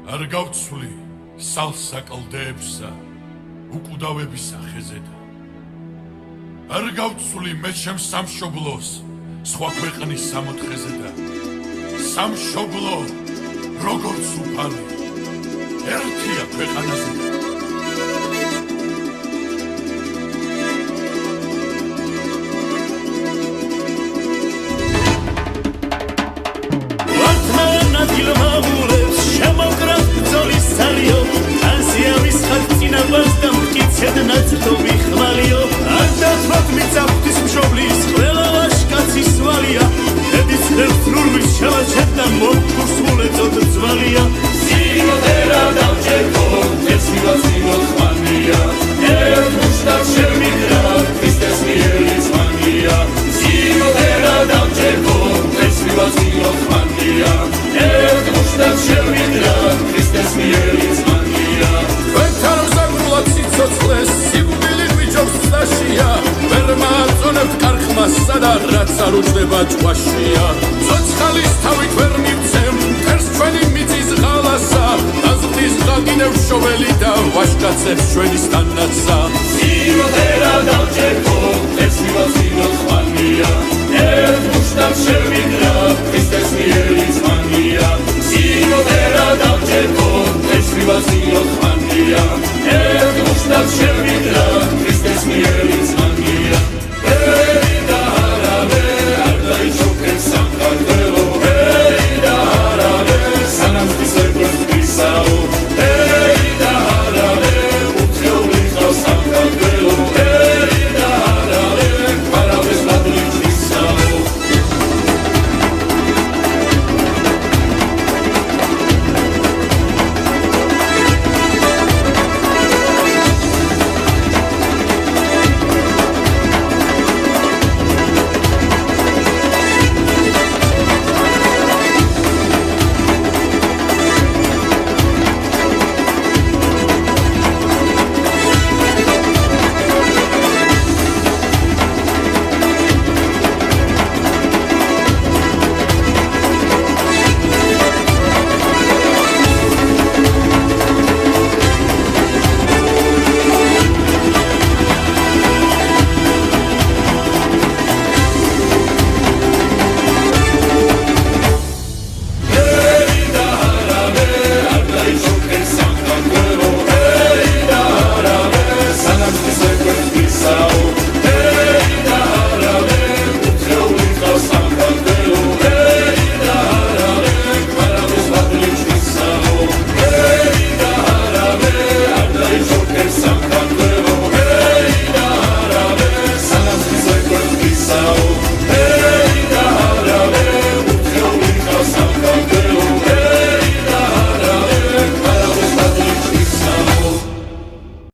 არ გავცვლი სალსა კლდეებსა უკვდავების სახეზედა არ გავცვლი მე ჩემს სამშობლოს სხვა ქვეყნის სამოთხეზედა სამშობლო როგორც უფალი ერთია ქვეყანაზე რაც არ უჩნდება ჭვაშია ცოცხალის თავით ვერ მივცემ მტერს ჩვენი მიწის ღალასა დაზრდის გაგინევ შოველი და ვაშკაცებს ჩვენი სტანაცა სიუტერა დავჭერქო ეს მივაზინოთ ხმანია ერთ მუშტად შევიდრა ქრისტეს მიერი ძმანია სიუტერა დავჭერქო ეს მივაზინოთ ხმანია ერთ მუშტად